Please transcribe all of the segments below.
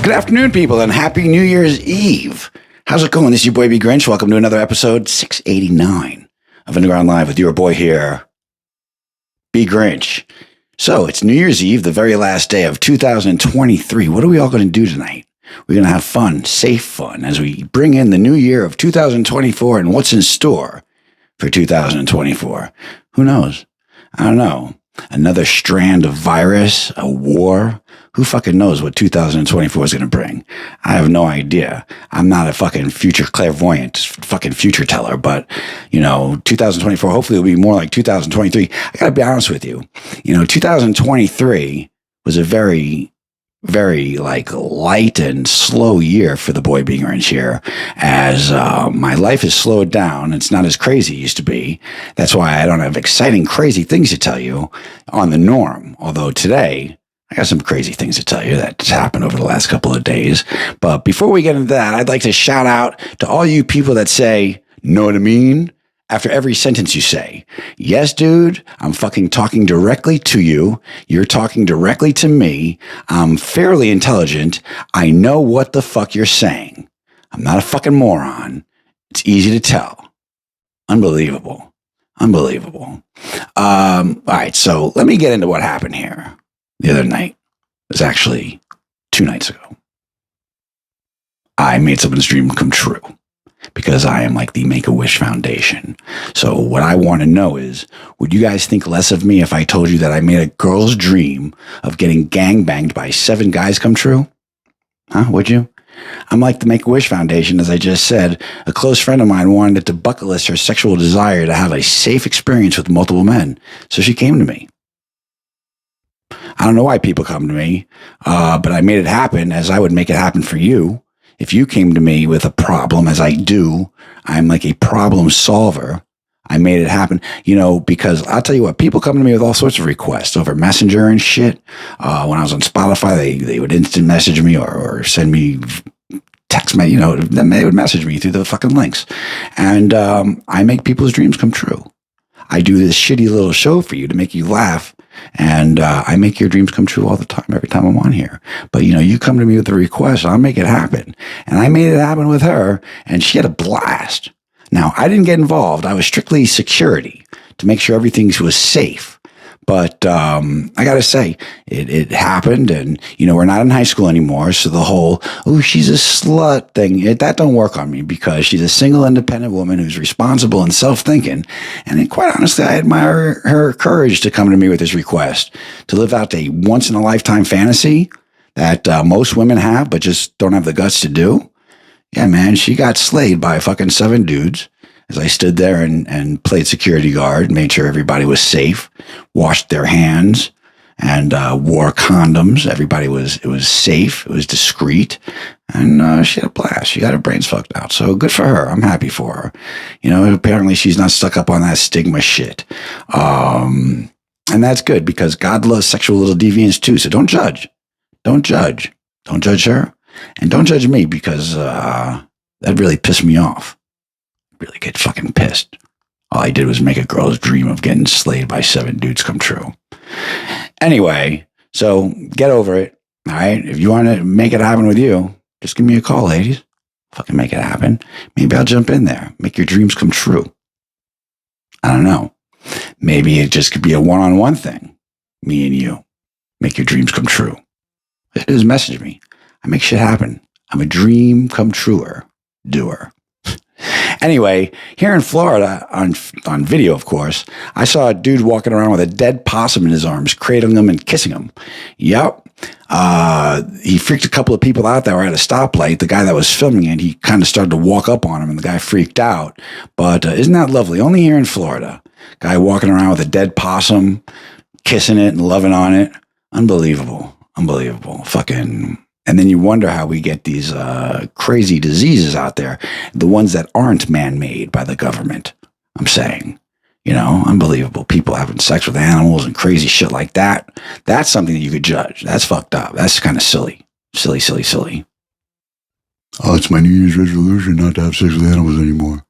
Good afternoon, people, and Happy New Year's Eve. How's it going? This is your boy bGrynch. Welcome to another episode 689 of UnderGround Live with your boy here, bGrynch. So it's New Year's Eve, the very last day of 2023. What are we all going to do tonight? We're going to have fun, safe fun, as we bring in the new year of 2024 and what's in store for 2024. Who knows? I don't know. Another strand of virus, a war. Who fucking knows what 2024 is going to bring? I have no idea. I'm not a fucking future clairvoyant, fucking future teller, but, 2024 hopefully will be more like 2023. I got to be honest with you. 2023 was a very, very light and slow year for the boy bGrynch here, as my life has slowed down. It's not as crazy as it used to be. That's why I don't have exciting, crazy things to tell you on the norm. Although today, I got some crazy things to tell you that's happened over the last couple of days. But before we get into that, I'd like to shout out to all you people that say, know what I mean? After every sentence you say. Yes, dude, I'm fucking talking directly to you. You're talking directly to me. I'm fairly intelligent. I know what the fuck you're saying. I'm not a fucking moron. It's easy to tell. Unbelievable. All right, so let me get into what happened here. The other night, it was actually 2 nights ago. I made someone's dream come true because I am like the Make-A-Wish Foundation. So what I want to know is, would you guys think less of me if I told you that I made a girl's dream of getting gangbanged by 7 guys come true? Huh? Would you? I'm like the Make-A-Wish Foundation. As I just said, a close friend of mine wanted to bucket list her sexual desire to have a safe experience with multiple men. So she came to me. I don't know why people come to me, but I made it happen as I would make it happen for you. If you came to me with a problem, as I do, I'm like a problem solver. I made it happen, because I'll tell you what, people come to me with all sorts of requests over Messenger and shit. When I was on Spotify, they would instant message me or send me text me, then they would message me through the fucking links. And I make people's dreams come true. I do this shitty little show for you to make you laugh. And I make your dreams come true all the time, every time I'm on here. But, you come to me with a request, I'll make it happen. And I made it happen with her, and she had a blast. Now, I didn't get involved. I was strictly security to make sure everything was safe. But I got to say, it happened, and, we're not in high school anymore, so the whole, oh, she's a slut thing, that don't work on me, because she's a single, independent woman who's responsible and self-thinking. And then, quite honestly, I admire her courage to come to me with this request, to live out a once-in-a-lifetime fantasy that most women have, but just don't have the guts to do. Yeah, man, she got slayed by fucking 7 dudes. As I stood there and played security guard, made sure everybody was safe, washed their hands, and wore condoms. It was safe, it was discreet, and she had a blast. She got her brains fucked out. So good for her. I'm happy for her. Apparently she's not stuck up on that stigma shit. And that's good, because God loves sexual little deviants too. So don't judge. Don't judge. Don't judge her. And don't judge me, because that really pissed me off. Really get fucking pissed. All I did was make a girl's dream of getting slayed by 7 dudes come true. Anyway, so get over it. All right. If you want to make it happen with you, just give me a call, ladies. Fucking make it happen. Maybe I'll jump in there. Make your dreams come true. I don't know. Maybe it just could be a one-on-one thing. Me and you. Make your dreams come true. Just message me. I make shit happen. I'm a dream come truer doer. Anyway, here in Florida, on video, of course, I saw a dude walking around with a dead possum in his arms, cradling him and kissing him. Yep. He freaked a couple of people out that were at a stoplight. The guy that was filming it, he kind of started to walk up on him, and the guy freaked out. But isn't that lovely? Only here in Florida. Guy walking around with a dead possum, kissing it and loving on it. Unbelievable. Fucking... And then you wonder how we get these crazy diseases out there, the ones that aren't man-made by the government. I'm saying, unbelievable. People having sex with animals and crazy shit like that. That's something that you could judge. That's fucked up. That's kind of silly. Silly. Oh, it's my New Year's resolution not to have sex with animals anymore.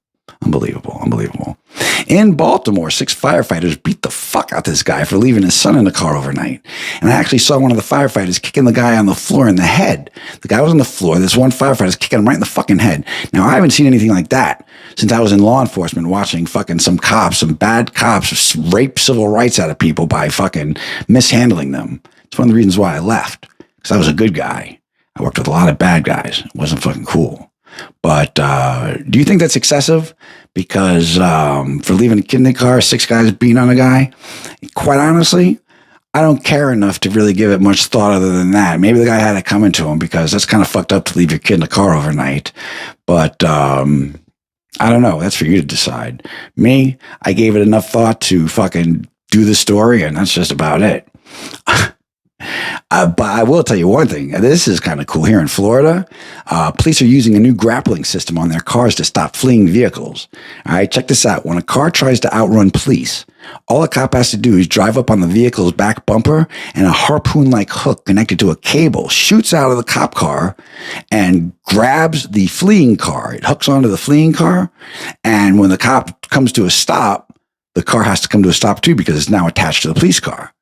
Unbelievable. Unbelievable. In Baltimore, 6 firefighters beat the fuck out this guy for leaving his son in the car overnight. And I actually saw one of the firefighters kicking the guy on the floor in the head. The guy was on the floor. This one firefighter is kicking him right in the fucking head. Now, I haven't seen anything like that since I was in law enforcement watching fucking some bad cops rape civil rights out of people by fucking mishandling them. It's one of the reasons why I left, because I was a good guy. I worked with a lot of bad guys. It wasn't fucking cool. But do you think that's excessive? Because for leaving a kid in the car, 6 guys beating on a guy, quite honestly, I don't care enough to really give it much thought other than that. Maybe the guy had it coming to him, because that's kind of fucked up to leave your kid in the car overnight. But I don't know. That's for you to decide. Me, I gave it enough thought to fucking do the story, and that's just about it. But I will tell you one thing. This is kind of cool. Here in Florida, police are using a new grappling system on their cars to stop fleeing vehicles. All right, check this out. When a car tries to outrun police, all a cop has to do is drive up on the vehicle's back bumper, and a harpoon-like hook connected to a cable shoots out of the cop car and grabs the fleeing car. It hooks onto the fleeing car, and when the cop comes to a stop, the car has to come to a stop too, because it's now attached to the police car.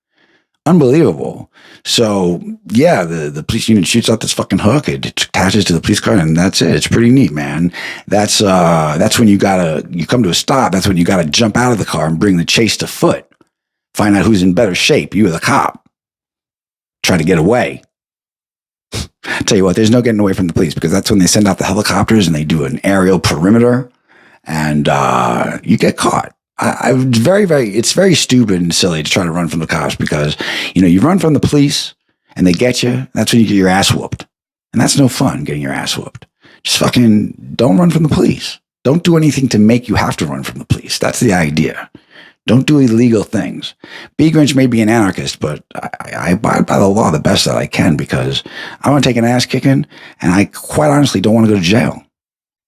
Unbelievable. So yeah, the police unit shoots out this fucking hook. It attaches to the police car, and that's it. It's pretty neat, man. That's when you come to a stop. That's when you gotta jump out of the car and bring the chase to foot. Find out who's in better shape, you or the cop. Try to get away. Tell you what, there's no getting away from the police, because that's when they send out the helicopters and they do an aerial perimeter, and you get caught. It's very stupid and silly to try to run from the cops, because, you run from the police and they get you. That's when you get your ass whooped. And that's no fun, getting your ass whooped. Just fucking don't run from the police. Don't do anything to make you have to run from the police. That's the idea. Don't do illegal things. bGrynch may be an anarchist, but I abide by the law the best that I can, because I want to take an ass kicking, and I quite honestly don't want to go to jail.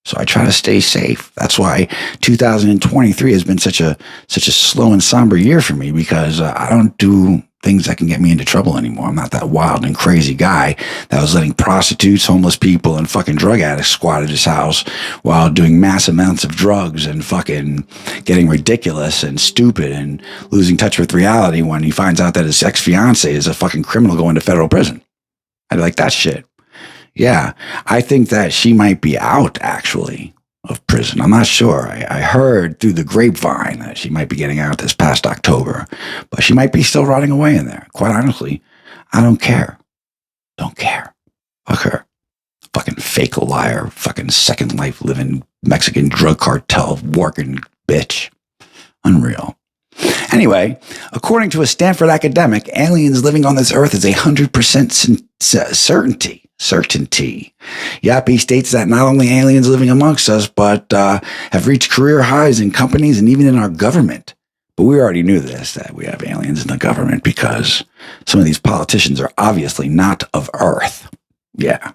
So I try to stay safe. That's why 2023 has been such a slow and somber year for me, because I don't do things that can get me into trouble anymore. I'm not that wild and crazy guy that was letting prostitutes, homeless people, and fucking drug addicts squat at his house while doing mass amounts of drugs and fucking getting ridiculous and stupid and losing touch with reality when he finds out that his ex-fiance is a fucking criminal going to federal prison. I'd like that shit. Yeah, I think that she might be out, actually, of prison. I'm not sure. I heard through the grapevine that she might be getting out this past October, but she might be still rotting away in there. Quite honestly, I don't care. Don't care. Fuck her. Fucking fake liar. Fucking second life living Mexican drug cartel working bitch. Unreal. Anyway, according to a Stanford academic, aliens living on this earth is 100% certainty. Yep, he states that not only aliens living amongst us, but have reached career highs in companies and even in our government. But we already knew this, that we have aliens in the government, because some of these politicians are obviously not of Earth. Yeah,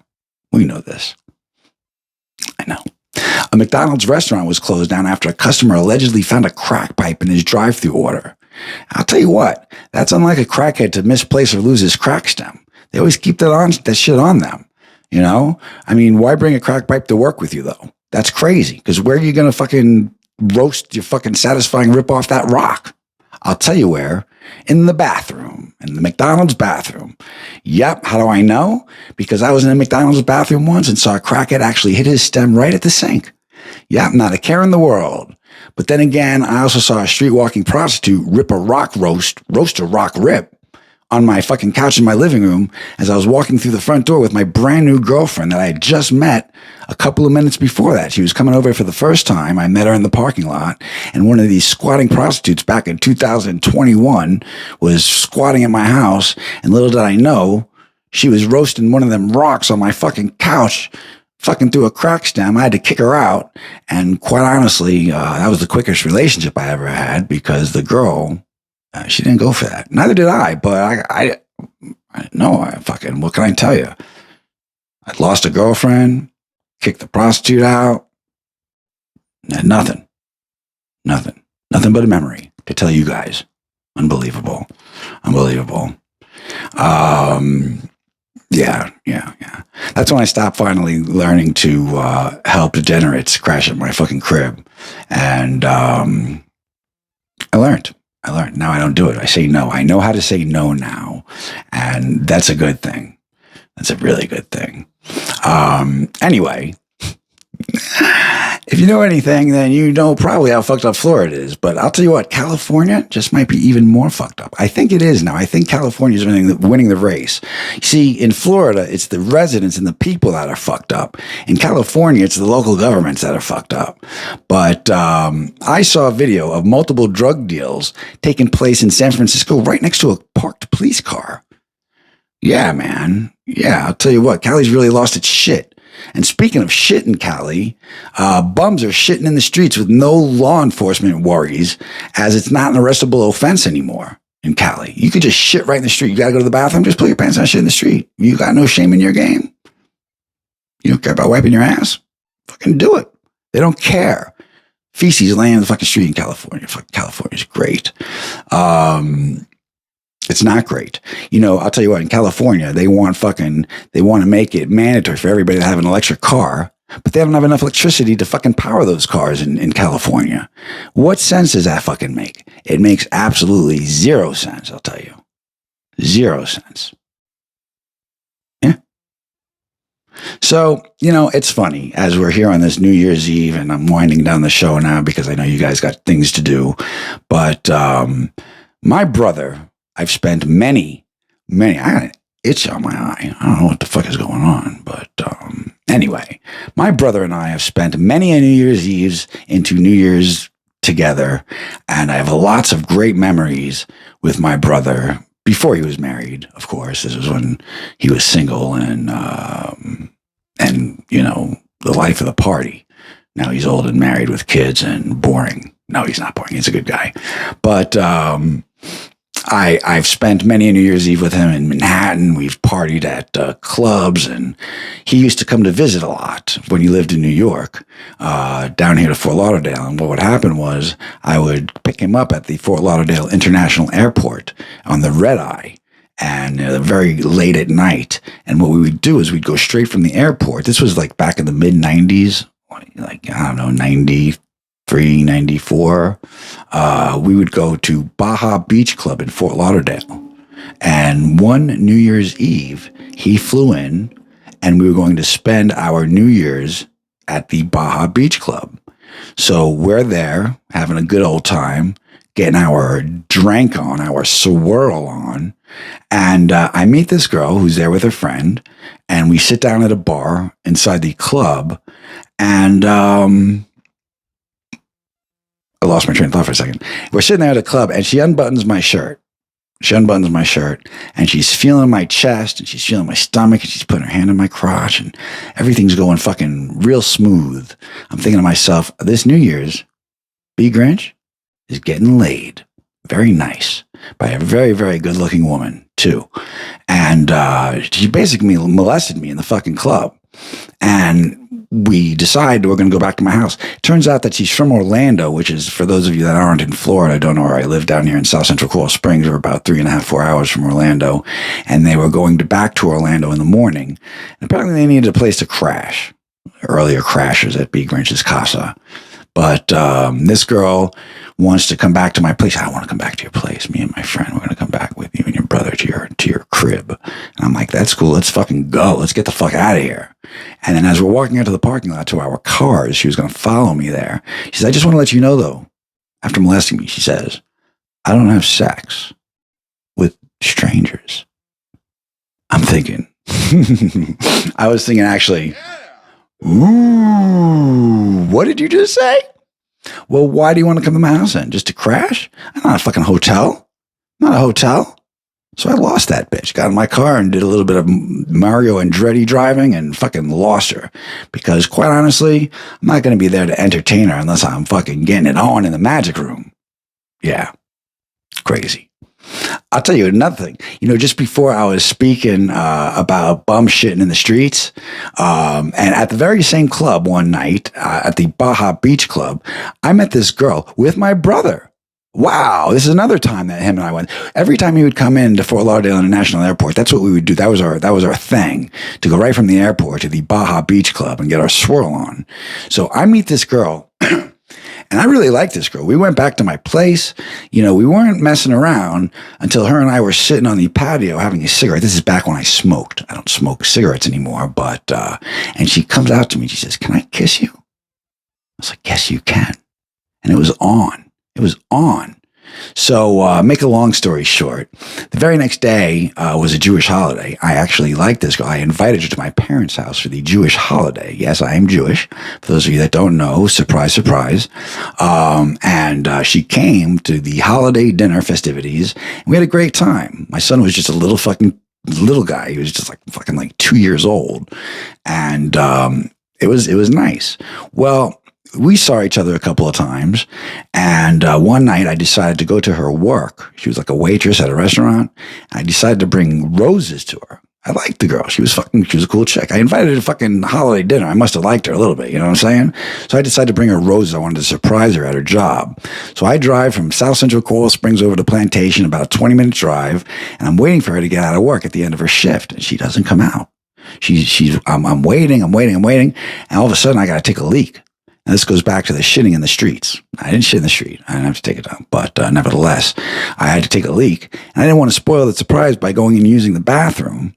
we know this. I know. A McDonald's restaurant was closed down after a customer allegedly found a crack pipe in his drive-thru order. I'll tell you what, that's unlike a crackhead to misplace or lose his crack stem. They always keep that shit on them, I mean, why bring a crack pipe to work with you, though? That's crazy, because where are you going to fucking roast your fucking satisfying rip off that rock? I'll tell you where. In the bathroom. In the McDonald's bathroom. Yep. How do I know? Because I was in a McDonald's bathroom once and saw a crackhead actually hit his stem right at the sink. Yep. Not a care in the world. But then again, I also saw a street walking prostitute rip a roast a rock rip on my fucking couch in my living room as I was walking through the front door with my brand new girlfriend that I had just met a couple of minutes before that. She was coming over for the first time. I met her in the parking lot, and one of these squatting prostitutes back in 2021 was squatting at my house, and little did I know, she was roasting one of them rocks on my fucking couch, fucking through a crack stem. I had to kick her out, and quite honestly, that was the quickest relationship I ever had, because the girl, she didn't go for that. Neither did I, but I know, what can I tell you? I lost a girlfriend, kicked the prostitute out, and nothing but a memory to tell you guys. Unbelievable. Yeah, Yeah, yeah. That's when I stopped finally learning to help degenerates crash at my fucking crib. And I learned. I learned. Now I don't do it. I say no. I know how to say no now. And that's a good thing. That's a really good thing. Anyway, if you know anything, then you know probably how fucked up Florida is. But I'll tell you what, California just might be even more fucked up. I think it is now. I think California is winning the race. You see, in Florida, it's the residents and the people that are fucked up. In California, it's the local governments that are fucked up. But I saw a video of multiple drug deals taking place in San Francisco right next to a parked police car. Yeah, man. Yeah, I'll tell you what, Cali's really lost its shit. And speaking of shit in Cali, bums are shitting in the streets with no law enforcement worries, as it's not an arrestable offense anymore in Cali. You could just shit right in the street. You got to go to the bathroom, just pull your pants down, shit in the street. You got no shame in your game. You don't care about wiping your ass? Fucking do it. They don't care. Feces laying in the fucking street in California. Fucking California's great. It's not great. You know, I'll tell you what, in California, they want to make it mandatory for everybody to have an electric car, but they don't have enough electricity to fucking power those cars in California. What sense does that fucking make? It makes absolutely zero sense, I'll tell you. 0 cents. Yeah. So, you know, it's funny as we're here on this New Year's Eve and I'm winding down the show now because I know you guys got things to do, but my brother, I've spent many, I got an itch on my eye. I don't know what the fuck is going on, but anyway, my brother and I have spent many a New Year's Eves into New Year's together, and I have lots of great memories with my brother before he was married, of course. This was when he was single and you know, the life of the party. Now he's old and married with kids and boring. No, he's not boring. He's a good guy. But I've spent many a New Year's Eve with him in Manhattan. We've partied at clubs, and he used to come to visit a lot when he lived in New York, down here to Fort Lauderdale. And what would happen was I would pick him up at the Fort Lauderdale International Airport on the red eye, and very late at night. And what we would do is we'd go straight from the airport. This was like back in the mid 90s, like, I don't know, 93, 94. We would go to Baja Beach Club in Fort Lauderdale. And one New Year's Eve, he flew in and we were going to spend our New Year's at the Baja Beach Club. So we're there having a good old time, getting our drink on, our swirl on. And I meet this girl who's there with her friend, and we sit down at a bar inside the club. And I lost my train of thought for a second. We're sitting there at a club, and she unbuttons my shirt. And she's feeling my chest, and she's feeling my stomach, and she's putting her hand on my crotch, and everything's going fucking real smooth. I'm thinking to myself, this New Year's, bGrynch is getting laid. Very nice. By a very, very good-looking woman, too. And she basically molested me in the fucking club. And we decided we're going to go back to my house. Turns out that she's from Orlando, which is, for those of you that aren't in Florida, don't know where I live, down here in South Central Coral Springs. We're about 3.5, 4 hours from Orlando. And they were going back to Orlando in the morning. And apparently they needed a place to crash. Earlier crashes at bGrynch's casa. But this girl wants to come back to my place. I don't want to come back to your place. Me and my friend, we're going to come back with you and your brother to your crib. And I'm like, that's cool. Let's fucking go. Let's get the fuck out of here. And then as we're walking out to the parking lot to our cars, she was going to follow me there. She says, I just want to let you know, though, after molesting me, she says, I don't have sex with strangers. I'm thinking, I was thinking actually, ooh, what did you just say? Well, why do you want to come to my house then? Just to crash? I'm not a fucking hotel. I'm not a hotel. So I lost that bitch. Got in my car and did a little bit of Mario Andretti driving and fucking lost her. Because quite honestly, I'm not going to be there to entertain her unless I'm fucking getting it on in the magic room. Yeah. Crazy. I'll tell you another thing. You know, just before I was speaking about bum shitting in the streets, and at the very same club one night, at the Baja Beach Club, I met this girl with my brother. Wow, this is another time that him and I went. Every time he would come into Fort Lauderdale International Airport, that's what we would do. That was our thing, to go right from the airport to the Baja Beach Club and get our swirl on. So I meet this girl, and I really liked this girl. We went back to my place. We weren't messing around until her and I were sitting on the patio having a cigarette. This is back when I smoked. I don't smoke cigarettes anymore, but and she comes out to me. She says, "Can I kiss you?" I was like, "Yes, you can." And it was on. It was on. So, make a long story short, the very next day was a Jewish holiday. I actually liked this girl. I invited her to my parents' house for the Jewish holiday. Yes, I am Jewish. For those of you that don't know, surprise, surprise. And she came to the holiday dinner festivities, and we had a great time. My son was just a little guy. He was just like 2 years old. And it was nice. Well, we saw each other a couple of times, and one night I decided to go to her work. She was like a waitress at a restaurant. I decided to bring roses to her. I liked the girl. She was a cool chick. I invited her to fucking holiday dinner. I must have liked her a little bit, you know what I'm saying? So I decided to bring her roses. I wanted to surprise her at her job. So I drive from South Central Coral Springs over to Plantation, about a 20-minute drive, and I'm waiting for her to get out of work at the end of her shift, and she doesn't come out. I'm waiting, and all of a sudden I got to take a leak. And this goes back to the shitting in the streets. I didn't shit in the street. I didn't have to take it down. But nevertheless, I had to take a leak. And I didn't want to spoil the surprise by going and using the bathroom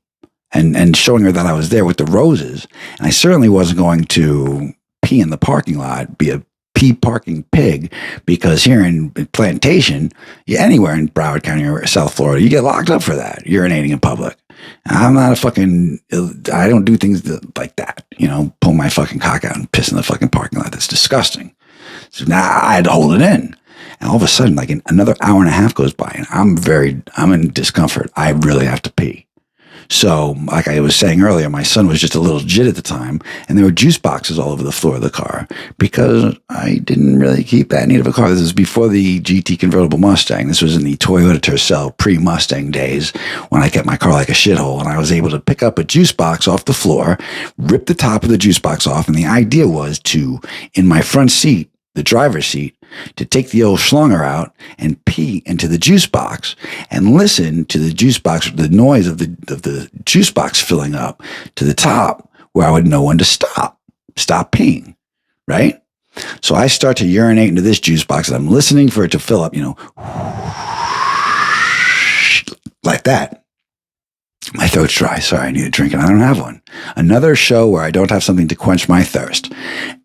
and showing her that I was there with the roses. And I certainly wasn't going to pee in the parking lot, be a pee parking pig, because here in Plantation, anywhere in Broward County or South Florida, you get locked up for that, urinating in public. I'm not I don't do things like that, pull my fucking cock out and piss in the fucking parking lot. That's disgusting. So now I had to hold it in. And all of a sudden, like another hour and a half goes by, and I'm in discomfort. I really have to pee. So, like I was saying earlier, my son was just a little jit at the time, and there were juice boxes all over the floor of the car because I didn't really keep that neat of a car. This was before the GT convertible Mustang. This was in the Toyota Tercel pre-Mustang days when I kept my car like a shithole, and I was able to pick up a juice box off the floor, rip the top of the juice box off, and the idea was to, in my front seat, the driver's seat, to take the old schlonger out and pee into the juice box and listen to the juice box, the noise of the juice box filling up to the top, where I would know when to stop peeing, right? So I start to urinate into this juice box, and I'm listening for it to fill up, like that. My throat's dry. Sorry, I need a drink, and I don't have one. Another show where I don't have something to quench my thirst.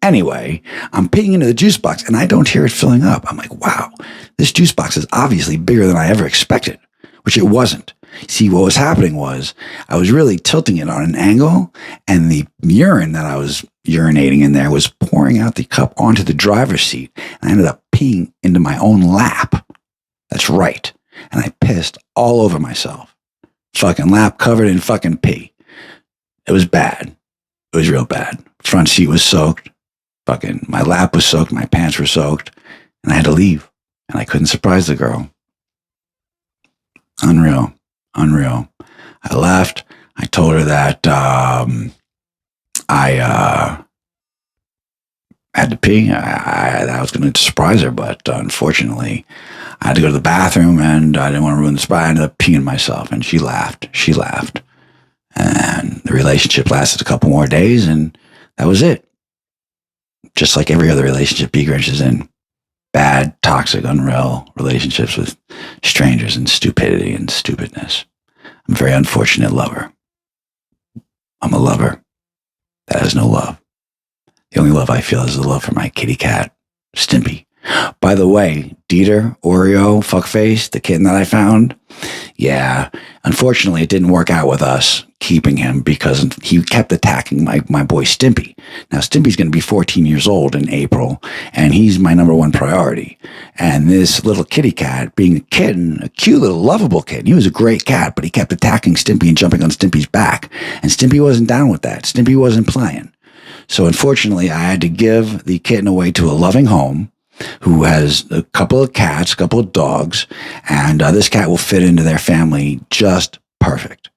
Anyway, I'm peeing into the juice box, and I don't hear it filling up. I'm like, wow, this juice box is obviously bigger than I ever expected, which it wasn't. See, what was happening was I was really tilting it on an angle, and the urine that I was urinating in there was pouring out the cup onto the driver's seat, and I ended up peeing into my own lap. That's right. And I pissed all over myself. Fucking lap covered in fucking pee. It was bad. It was real bad. Front seat was soaked. Fucking my lap was soaked. My pants were soaked. And I had to leave. And I couldn't surprise the girl. Unreal. I left. I told her that I had to pee. I was going to surprise her, but unfortunately, I had to go to the bathroom, and I didn't want to ruin the surprise. I ended up peeing myself, and she laughed. And the relationship lasted a couple more days, and that was it. Just like every other relationship bGrynch is in. Bad, toxic, unreal relationships with strangers and stupidity and stupidness. I'm a very unfortunate lover. I'm a lover that has no love. The only love I feel is the love for my kitty cat, Stimpy. By the way, Dieter, Oreo, Fuckface, the kitten that I found, yeah, unfortunately it didn't work out with us keeping him because he kept attacking my boy Stimpy. Now, Stimpy's going to be 14 years old in April, and he's my number one priority. And this little kitty cat, being a kitten, a cute little lovable kitten, he was a great cat, but he kept attacking Stimpy and jumping on Stimpy's back. And Stimpy wasn't down with that. Stimpy wasn't playing. So unfortunately, I had to give the kitten away to a loving home who has a couple of cats, a couple of dogs, and this cat will fit into their family just perfect.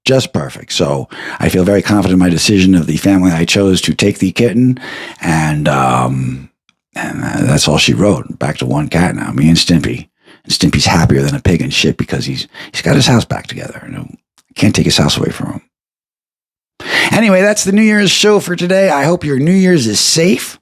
Just perfect. So I feel very confident in my decision of the family I chose to take the kitten, and And that's all she wrote. Back to one cat now, me and Stimpy. And Stimpy's happier than a pig in shit because he's got his house back together. You know, can't take his house away from him. Anyway, that's the New Year's show for today. I hope your New Year's is safe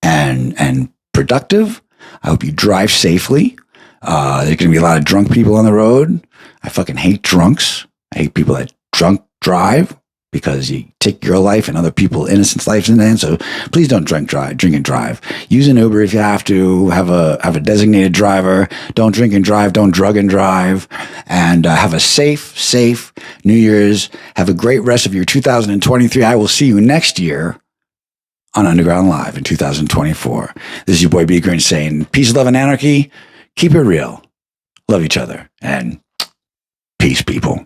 and productive. I hope you drive safely. There's going to be a lot of drunk people on the road. I fucking hate drunks. I hate people that drunk drive because you take your life and other people's innocent lives in hand. So please don't drink and drive. Use an Uber if you have to. Have a designated driver. Don't drink and drive. Don't drug and drive. And have a safe New Year's. Have a great rest of your 2023. I will see you next year on Underground Live in 2024. This is your boy bGrynch saying peace, love, and anarchy. Keep it real. Love each other. And peace, people.